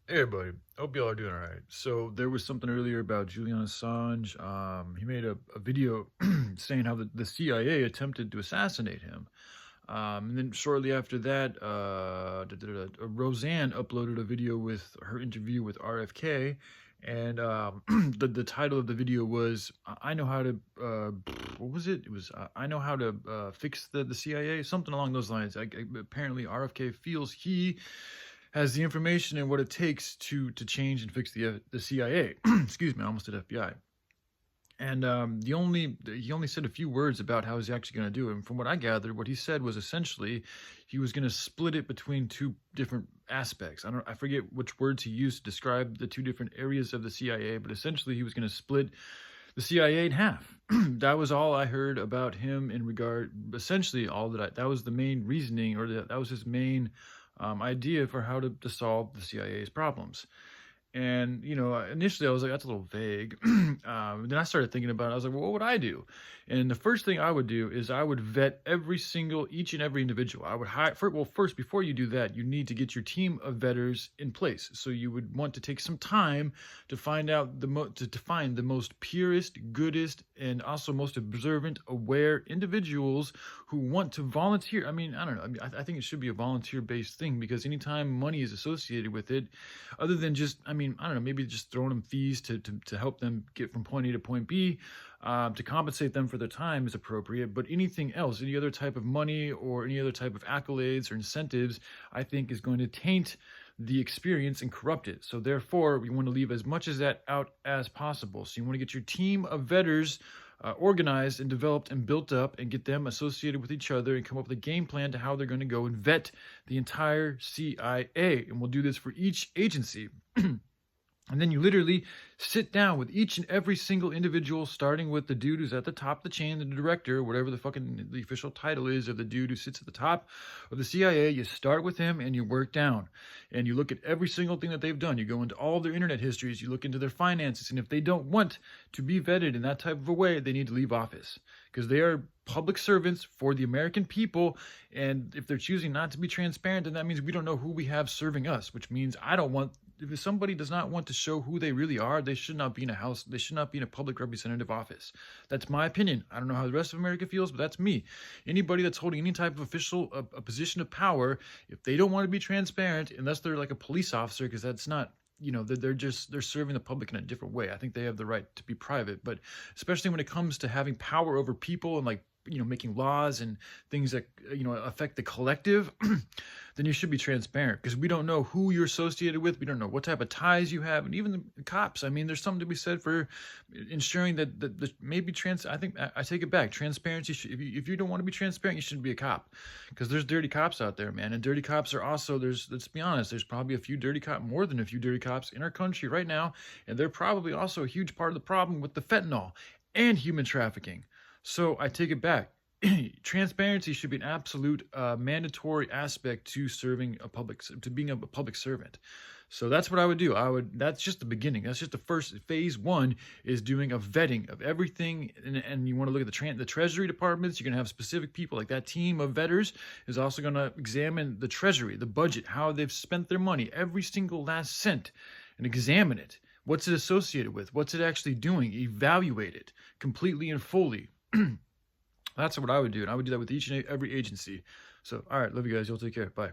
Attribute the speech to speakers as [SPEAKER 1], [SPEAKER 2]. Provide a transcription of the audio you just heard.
[SPEAKER 1] Hey everybody, hope y'all are doing all right. So there was something earlier about Julian Assange. He made a video saying how the CIA attempted to assassinate him. And then shortly after that, Roseanne uploaded a video with her interview with RFK, and the title of the video was "I know how to." What was it? It was "I know how to fix the CIA," something along those lines. Apparently, RFK feels he has the information and what it takes to change and fix the CIA. Excuse me, I almost did FBI. And he only said a few words about how he's actually going to do it. And from what I gathered, what he said was essentially he was going to split it between two different aspects. I forget which words he used to describe the two different areas of the CIA, but essentially he was going to split the CIA in half. That was all I heard about him in regard. Essentially, that was the main reasoning, or that was his main idea for how to solve the CIA's problems. And, initially I was like, that's a little vague. Then I started thinking about it. I was like, well, what would I do? And the first thing I would do is I would vet each and every individual. I would hire, first, before you do that, you need to get your team of vetters in place. So you would want to take some time to find out to find the most purest, goodest, and also most observant, aware individuals who want to volunteer. I mean, I don't know. I think it should be a volunteer-based thing, because anytime money is associated with it, other than just, I mean, I don't know, maybe just throwing them fees to help them get from point A to point B, to compensate them for their time is appropriate. But anything else, any other type of money or any other type of accolades or incentives, I think is going to taint the experience and corrupt it. So therefore, we want to leave as much as that out as possible. So you want to get your team of vetters organized and developed and built up, and get them associated with each other, and come up with a game plan to how they're going to go and vet the entire CIA. And we'll do this for each agency. And then you literally sit down with each and every single individual, starting with the dude who's at the top of the chain, the director, whatever the official title is of the dude who sits at the top of the CIA. You start with him and you work down. And you look at every single thing that they've done. You go into all their internet histories. You look into their finances. And if they don't want to be vetted in that type of a way, they need to leave office, because they are public servants for the American people. And if they're choosing not to be transparent, then that means we don't know who we have serving us, which means I don't want, if somebody does not want to show who they really are, they should not be in a house. They should not be in a public representative office. That's my opinion. I don't know how the rest of America feels, but that's me. Anybody that's holding any type of official, a position of power, if they don't want to be transparent, unless they're like a police officer, because that's not, they're serving the public in a different way. I think they have the right to be private, but especially when it comes to having power over people and, like, making laws and things that, affect the collective, then you should be transparent, because we don't know who you're associated with. We don't know what type of ties you have. And even the cops, I mean, there's something to be said for ensuring that maybe I think I take it back. Transparency, if you don't want to be transparent, you shouldn't be a cop, because there's dirty cops out there, man. And dirty cops are also, let's be honest, there's probably more than a few dirty cops in our country right now. And they're probably also a huge part of the problem with the fentanyl and human trafficking. So I take it back. Transparency should be an absolute mandatory aspect to being a public servant. So that's what I would do. That's just the beginning. That's just the first phase. One is doing a vetting of everything. And you want to look at the Treasury departments. You're going to have specific people, like that team of vetters is also going to examine the Treasury, the budget, how they've spent their money, every single last cent, and examine it. What's it associated with? What's it actually doing? Evaluate it completely and fully. That's what I would do. And I would do that with each and every agency. So, all right. Love you guys. You'll take care. Bye.